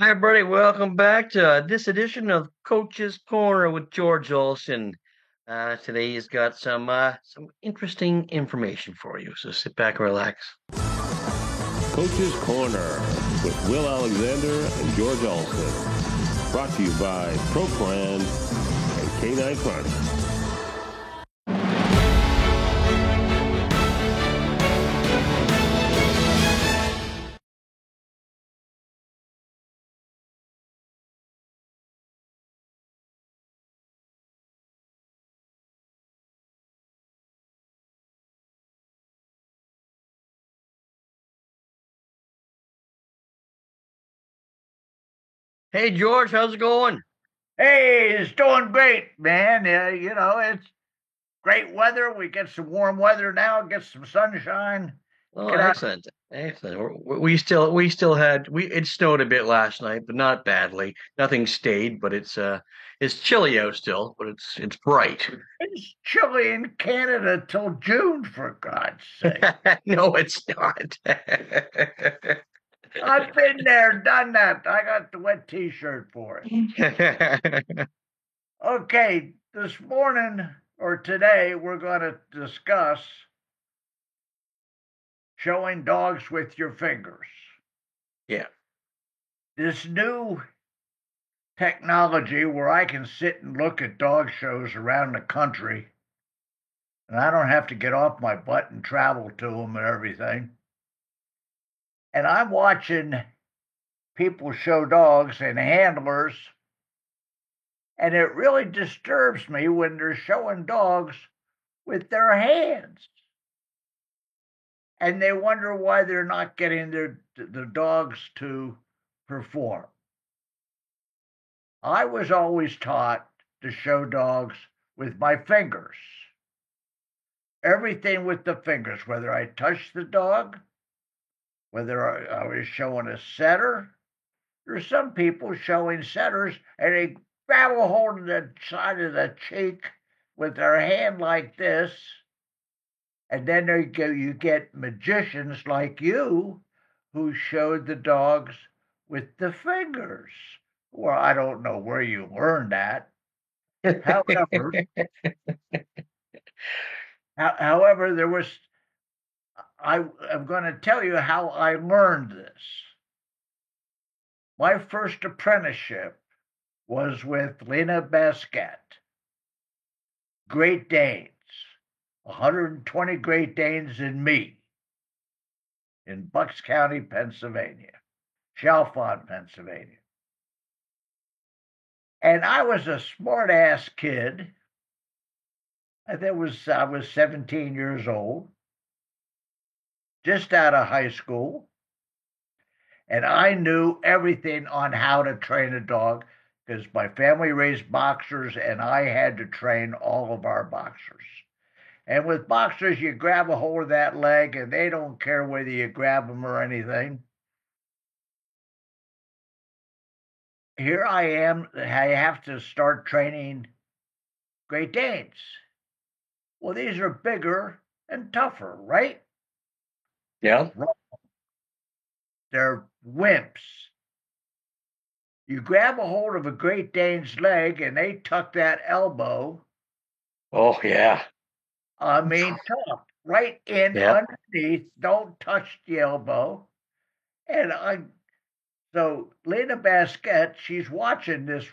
Hi, everybody. Welcome back to this edition of Coach's Corner with George Olson. Today he's got some interesting information for you, so sit back and relax. Coach's Corner with Will Alexander and George Olson. Brought to you by ProPlan and K9 Farm. Hey, George, how's it going? Hey, it's doing great, man. It's great weather. We get some warm weather now, get some sunshine. Oh, Get out. excellent, excellent. We still had it snowed a bit last night, but not badly. Nothing stayed, but it's chilly out still, but it's bright. It's chilly in Canada till June, for God's sake. No, it's not. I've been there, done that. I got the wet T-shirt for it. Okay, this morning or today, we're going to discuss showing dogs with your fingers. Yeah. This new technology where I can sit and look at dog shows around the country, and I don't have to get off my butt and travel to them and everything. And I'm watching people show dogs and handlers, and it really disturbs me when they're showing dogs with their hands. And they wonder why they're not getting the dogs to perform. I was always taught to show dogs with my fingers. Everything with the fingers, whether I touched the dog, whether I was showing a setter. There's some people showing setters and they grab a hold of the side of the cheek with their hand like this, and then you get magicians like you who showed the dogs with the fingers. Well, I don't know where you learned that. However, however, I'm going to tell you how I learned this. My first apprenticeship was with Lena Basquette, Great Danes, 120 Great Danes in me, in Bucks County, Pennsylvania, Chalfont, Pennsylvania. And I was a smart-ass kid. I was 17 years old, just out of high school, and I knew everything on how to train a dog because my family raised boxers and I had to train all of our boxers. And with boxers, you grab a hold of that leg and they don't care whether you grab them or anything. Here I am, I have to start training Great Danes. Well, these are bigger and tougher, right? Yeah. They're wimps. You grab a hold of a Great Dane's leg and they tuck that elbow. Oh, yeah. I mean, tough, right in Yeah. underneath. Don't touch the elbow. So Lena Basquette, she's watching this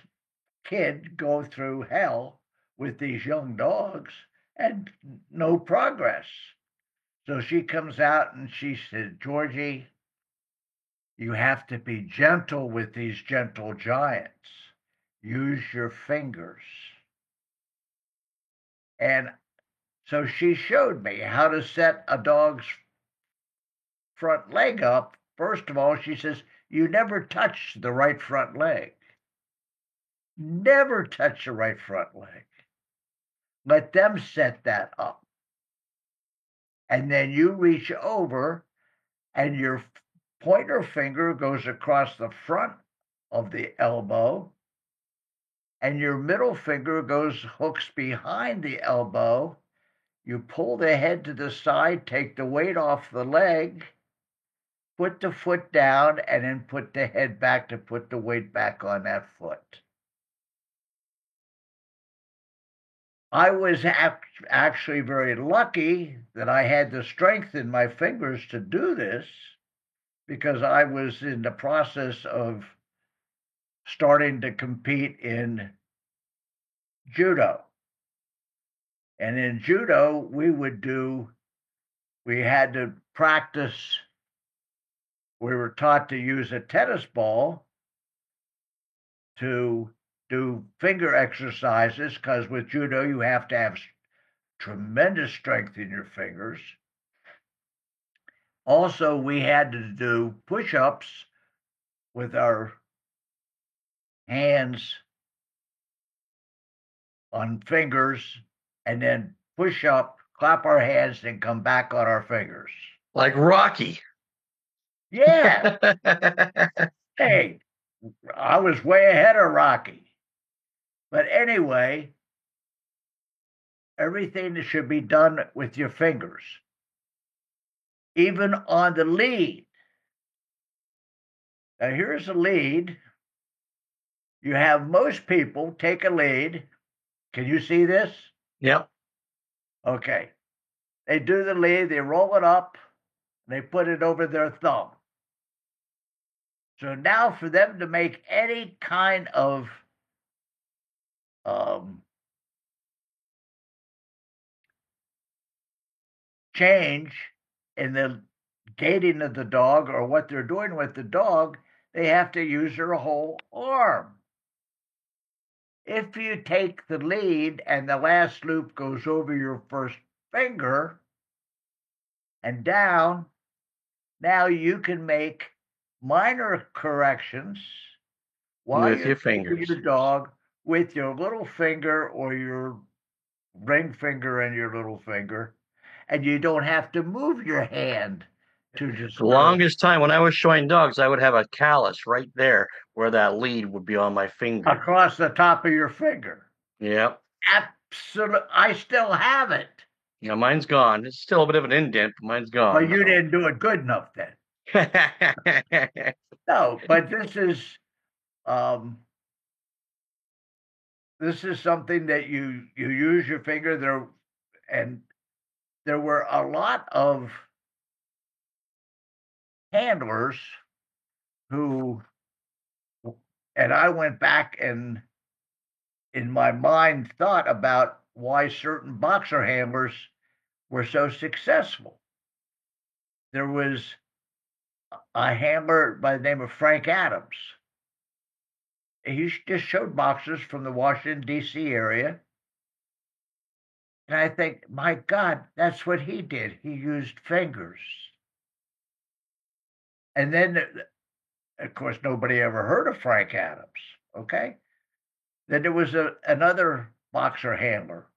kid go through hell with these young dogs and no progress. So she comes out and she said, Georgie, you have to be gentle with these gentle giants. Use your fingers. And so she showed me how to set a dog's front leg up. First of all, she says, you never touch the right front leg. Never touch the right front leg. Let them set that up. And then you reach over and your pointer finger goes across the front of the elbow and your middle finger hooks behind the elbow. You pull the head to the side, take the weight off the leg, put the foot down, and then put the head back to put the weight back on that foot. I was actually very lucky that I had the strength in my fingers to do this because I was in the process of starting to compete in judo. And in judo, we had to practice. We were taught to use a tennis ball to do finger exercises because with judo, you have to have tremendous strength in your fingers. Also, we had to do push-ups with our hands on fingers and then push up, clap our hands, and come back on our fingers. Like Rocky. Yeah. Hey, I was way ahead of Rocky. But anyway, everything should be done with your fingers. Even on the lead. Now, here's a lead. You have most people take a lead. Can you see this? Yep. Okay. They do the lead, they roll it up, and they put it over their thumb. So now for them to make any kind of change in the gaiting of the dog or what they're doing with the dog, they have to use their whole arm. If you take the lead and the last loop goes over your first finger and down, now you can make minor corrections while with you're your fingers. your dog with your little finger or your ring finger and your little finger, and you don't have to move your hand to just The longest time when I was showing dogs, I would have a callus right there where that lead would be on my finger. across the top of your finger. Yep. Absolutely. I still have it. Yeah, mine's gone. It's still a bit of an indent, but mine's gone. But you didn't do it good enough then. No, but this is something that you use your finger there, and there were a lot of handlers who, and I went back and in my mind thought about why certain boxer handlers were so successful. There was a handler by the name of Frank Adams. He just showed boxers from the Washington, D.C. area. And I think, my God, that's what he did. He used fingers. And then, of course, nobody ever heard of Frank Adams, okay? Then there was another boxer handler,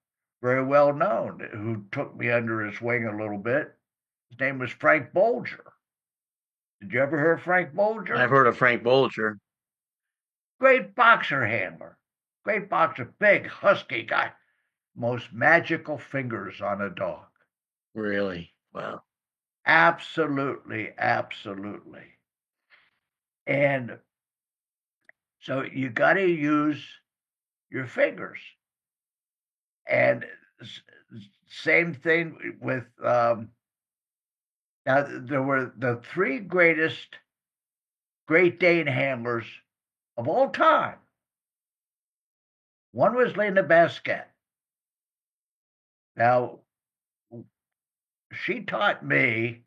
very well known, who took me under his wing a little bit. His name was Frank Bolger. Did you ever hear of Frank Bolger? I've heard of Frank Bolger. Great boxer handler. Great boxer, big, husky guy. Most magical fingers on a dog. Really? Wow. Absolutely, absolutely. And so you got to use your fingers. And same thing with, now there were the three greatest Great Dane handlers of all time. One was Lena Basquette. Now, she taught me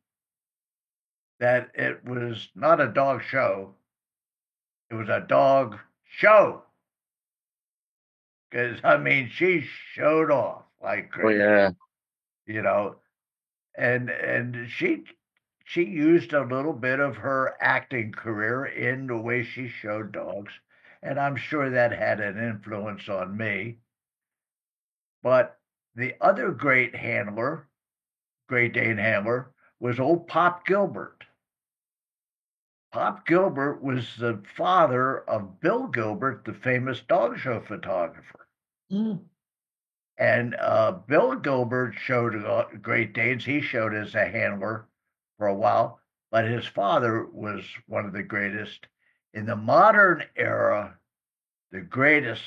that it was not a dog show, it was a dog show. Because, I mean, she showed off like crazy. Oh, yeah. You know, and she used a little bit of her acting career in the way she showed dogs, and I'm sure that had an influence on me. But the other great handler, Great Dane handler, was old Pop Gilbert. Pop Gilbert was the father of Bill Gilbert, the famous dog show photographer. Mm. And Bill Gilbert showed Great Danes. He showed as a handler for a while. but his father was one of the greatest. In the modern era, the greatest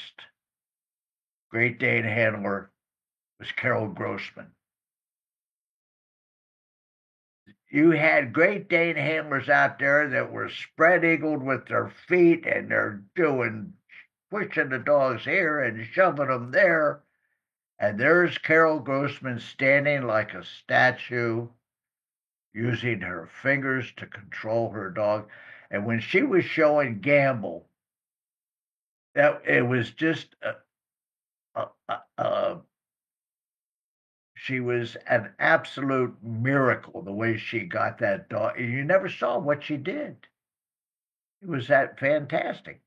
Great Dane handler was Carol Grossman. You had Great Dane handlers out there that were spread-eagled with their feet, and they're pushing the dogs here and shoving them there. And there's Carol Grossman standing like a statue, using her fingers to control her dog. And when she was showing Gamble, that it was just she was an absolute miracle the way she got that dog. You never saw what she did. It was that fantastic.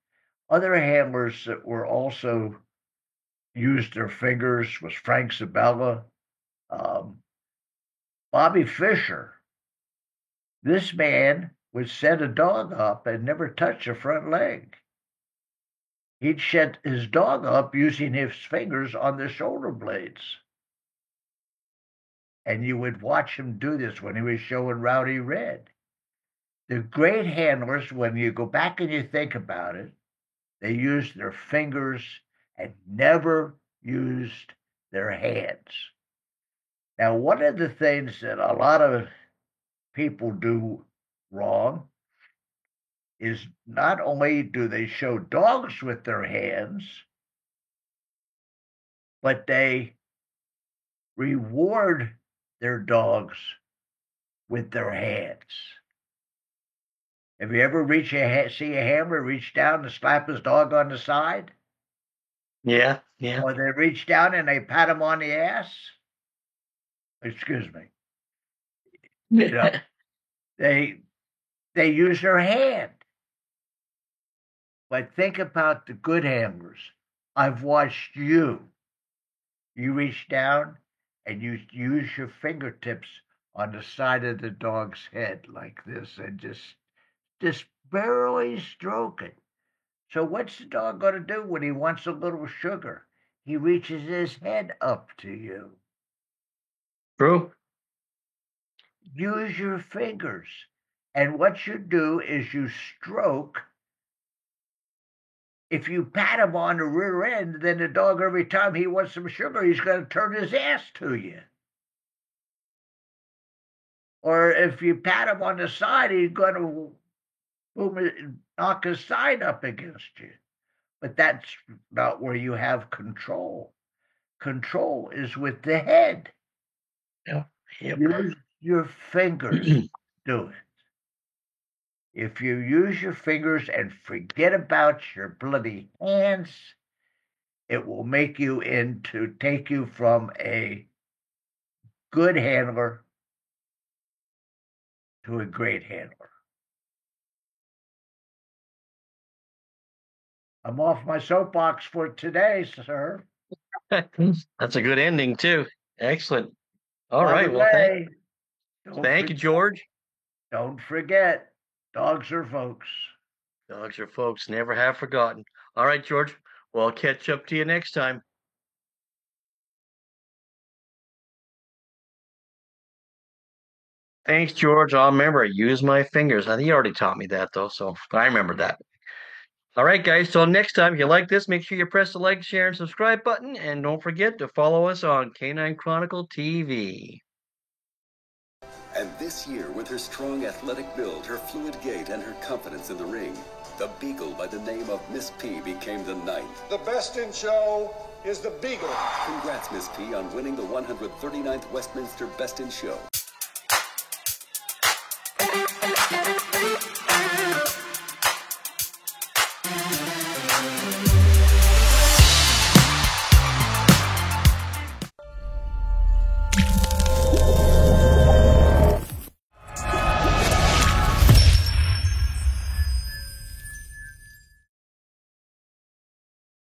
Other handlers that were also used their fingers was Frank Zabella, Bobby Fischer. This man would set a dog up and never touch a front leg. He'd set his dog up using his fingers on the shoulder blades. And you would watch him do this when he was showing Rowdy Red. The great handlers, when you go back and you think about it, they used their fingers and never used their hands. Now, one of the things that a lot of people do wrong is not only do they show dogs with their hands, but they reward their dogs with their hands. Have you ever see a handler reach down and slap his dog on the side? Yeah. Or they reach down and they pat him on the ass? Excuse me. You know, they use their hand. But think about the good handlers. I've watched you. You reach down and you use your fingertips on the side of the dog's head like this and just barely stroke it. So what's the dog going to do when he wants a little sugar? He reaches his head up to you. True. Use your fingers. And what you do is you stroke. If you pat him on the rear end, then the dog, every time he wants some sugar, he's going to turn his ass to you. Or if you pat him on the side, he's going to knock his side up against you. But that's not where you have control. Control is with the head. Yeah. Yep. Use your fingers. Do it. If you use your fingers and forget about your bloody hands, it will take you from a good handler to a great handler. I'm off my soapbox for today, sir. That's a good ending, too. Excellent. All By right. the Well, way, thank you, George. Don't forget, dogs are folks. Dogs are folks. Never have forgotten. All right, George. Well, I'll catch up to you next time. Thanks, George. I'll remember. Use my fingers. I think you already taught me that, though, so I remember that. All right, guys. Till next time, if you like this, make sure you press the like, share, and subscribe button. And don't forget to follow us on Canine Chronicle TV. And this year, with her strong athletic build, her fluid gait, and her confidence in the ring, the Beagle by the name of Miss P became the 9th. The best in show is the Beagle. Congrats, Miss P, on winning the 139th Westminster Best in Show.